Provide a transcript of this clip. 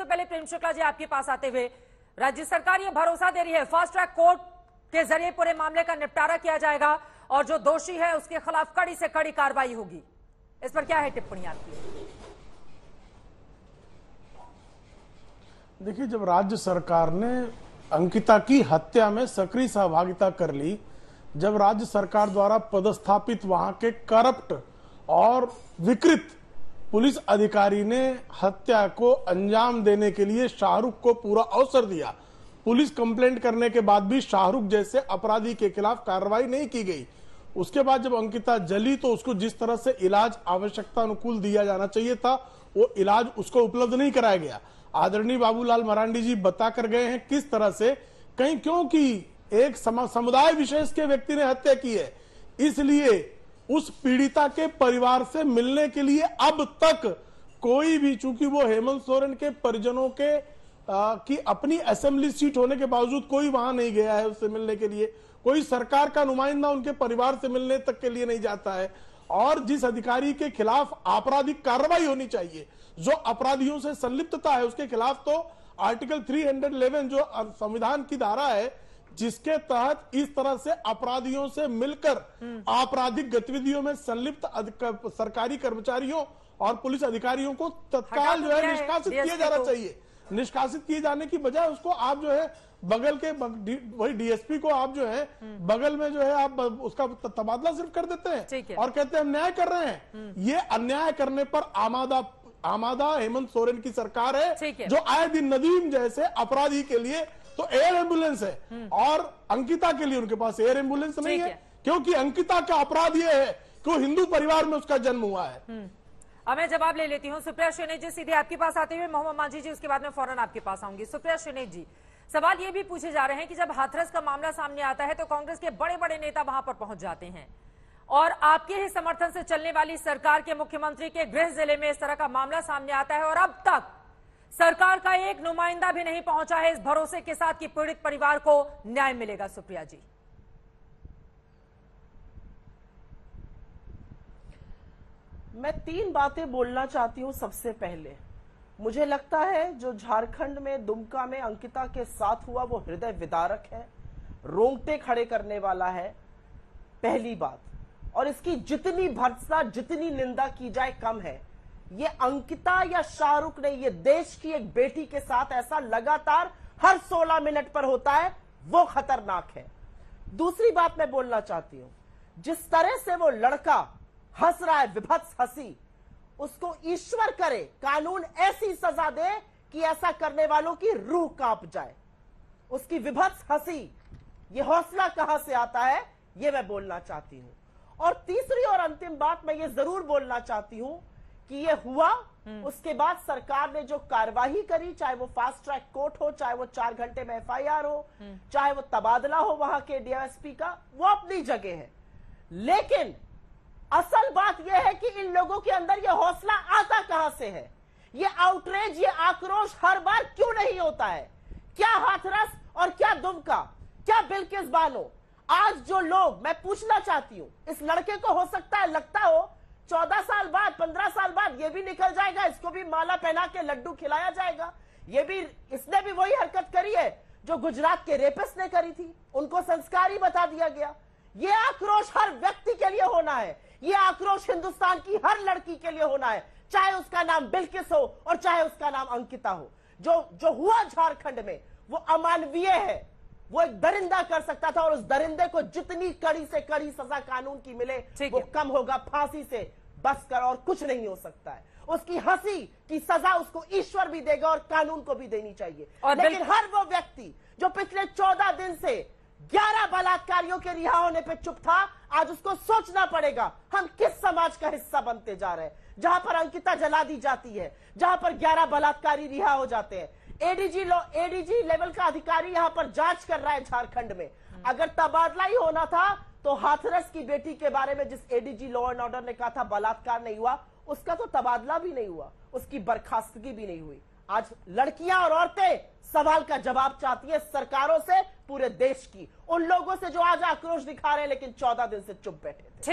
सबसे पहले प्रेम शुक्ला जी आपके पास आते हुए, राज्य सरकार ये भरोसा दे रही है फास्ट ट्रैक कोर्ट के जरिए पूरे मामले का निपटारा किया जाएगा और जो दोषी है उसके खिलाफ कड़ी से कड़ी कार्रवाई होगी, इस पर क्या है टिप्पणी आपकी? देखिए, जब राज्य सरकार ने अंकिता की हत्या में सक्रिय सहभागिता कर ली, जब राज्य सरकार द्वारा पदस्थापित वहां के करप्ट और विकृत पुलिस अधिकारी ने हत्या को अंजाम देने के लिए शाहरुख को पूरा अवसर दिया, पुलिस कंप्लेंट करने के बाद भी शाहरुख जैसे अपराधी के खिलाफ कार्रवाई नहीं की गई, उसके बाद जब अंकिता जली तो उसको जिस तरह से इलाज आवश्यकता अनुकूल दिया जाना चाहिए था वो इलाज उसको उपलब्ध नहीं कराया गया। आदरणीय बाबूलाल मरांडी जी बता कर गए हैं किस तरह से, कहीं क्योंकि एक समुदाय विशेष के व्यक्ति ने हत्या की है, इसलिए उस पीड़िता के परिवार से मिलने के लिए अब तक कोई भी, चूंकि वो हेमंत सोरेन के परिजनों के की अपनी असेंबली सीट होने के बावजूद कोई वहां नहीं गया है उससे मिलने के लिए, कोई सरकार का नुमाइंदा उनके परिवार से मिलने तक के लिए नहीं जाता है। और जिस अधिकारी के खिलाफ आपराधिक कार्रवाई होनी चाहिए, जो अपराधियों से संलिप्तता है, उसके खिलाफ तो आर्टिकल 311 जो संविधान की धारा है जिसके तहत इस तरह से अपराधियों से मिलकर आपराधिक गतिविधियों में संलिप्त सरकारी कर्मचारियों और पुलिस अधिकारियों को तत्काल जो है निष्कासित किया जाना चाहिए। निष्कासित किए जाने की बजाय उसको आप जो है बगल के वही डीएसपी को आप जो है बगल में जो है आप उसका तबादला सिर्फ कर देते हैं और कहते हैं हम न्याय कर रहे हैं। ये अन्याय करने पर आमादा हेमंत सोरेन की सरकार है जो आए दिन नदीम जैसे अपराधी के लिए तो एयर एम्बुलेंस है और अंकिता के लिए उनके पास एयर एम्बुलेंस नहीं है, क्योंकि अंकिता का अपराध यह है कि वो हिंदू परिवार में उसका जन्म हुआ है। अब मैं जवाब ले लेती हूँ। सुप्रिया श्रीनेत जी सीधे आपके पास आते हुए, मोहम्मद मांझी जी उसके बाद में फौरन आपके पास आऊंगी। सुप्रिया श्रीनेत जी, सवाल ये भी पूछे जा रहे हैं कि जब हाथरस का मामला सामने आता है तो कांग्रेस के बड़े बड़े नेता वहां पर पहुंच जाते हैं और आपके ही समर्थन से चलने वाली सरकार के मुख्यमंत्री के गृह जिले में इस तरह का मामला सामने आता है और अब तक सरकार का एक नुमाइंदा भी नहीं पहुंचा है इस भरोसे के साथ कि पीड़ित परिवार को न्याय मिलेगा। सुप्रिया जी, मैं 3 बातें बोलना चाहती हूं। सबसे पहले मुझे लगता है जो झारखंड में दुमका में अंकिता के साथ हुआ वो हृदय विदारक है, रोंगटे खड़े करने वाला है, पहली बात। और इसकी जितनी भर्त्सना जितनी निंदा की जाए कम है। ये अंकिता या शाहरुख ने, ये देश की एक बेटी के साथ ऐसा लगातार हर 16 मिनट पर होता है, वो खतरनाक है। दूसरी बात मैं बोलना चाहती हूं, जिस तरह से वो लड़का हंस रहा है, विभत्स हंसी, उसको ईश्वर करे कानून ऐसी सजा दे कि ऐसा करने वालों की रूह कांप जाए। उसकी विभत्स हंसी, ये हौसला कहां से आता है, ये मैं बोलना चाहती हूं। और तीसरी और अंतिम बात मैं ये जरूर बोलना चाहती हूं कि ये हुआ, उसके बाद सरकार ने जो कार्यवाही करी, चाहे वो फास्ट ट्रैक कोर्ट हो, चाहे वो 4 घंटे में एफआईआर हो, चाहे वो तबादला हो वहां के डीएसपी का, वो अपनी जगह है। लेकिन असल बात यह है कि इन लोगों के अंदर यह हौसला आता कहां से है, ये आउटरेज, ये आक्रोश हर बार क्यों नहीं होता है? क्या हाथरस और क्या दुमका, क्या बिल्किस बानो, आज जो लोग, मैं पूछना चाहती हूं, इस लड़के को हो सकता है, लगता हो 14 साल बाद 15 साल बाद ये भी निकल जाएगा, इसको भी माला पहना के लड्डू खिलाया जाएगा, ये भी, इसने भी वही हरकत करी है जो गुजरात के रेपिस्ट ने करी थी, उनको संस्कार ही बता दिया गया। ये आक्रोश हर व्यक्ति के लिए होना है, ये आक्रोश हिंदुस्तान की हर लड़की के लिए होना है, चाहे उसका नाम बिल्किस हो और चाहे उसका नाम अंकिता हो। जो हुआ झारखंड में वो अमानवीय है, वो एक दरिंदा कर सकता था और उस दरिंदे को जितनी कड़ी से कड़ी सजा कानून की मिले वो कम होगा, फांसी से बस कर और कुछ नहीं हो सकता है। उसकी हंसी की सजा उसको ईश्वर भी देगा और कानून को भी देनी चाहिए। लेकिन हर वो व्यक्ति जो पिछले 14 दिन से 11 बलात्कारियों के रिहा होने पे चुप था, आज उसको सोचना पड़ेगा हम किस समाज का हिस्सा बनते जा रहे हैं, जहां पर अंकिता जला दी जाती है, जहां पर 11 बलात्कारी रिहा हो जाते हैं। एडीजी लेवल का अधिकारी यहां पर जांच कर रहा है झारखंड में। अगर तबादला ही होना था तो हाथरस की बेटी के बारे में जिस एडीजी लॉ एंड ऑर्डर ने कहा था बलात्कार नहीं हुआ, उसका तो तबादला भी नहीं हुआ, उसकी बर्खास्तगी भी नहीं हुई। आज लड़कियां और औरतें सवाल का जवाब चाहती है सरकारों से, पूरे देश की, उन लोगों से जो आज आक्रोश दिखा रहे हैं लेकिन 14 दिन से चुप बैठे थे।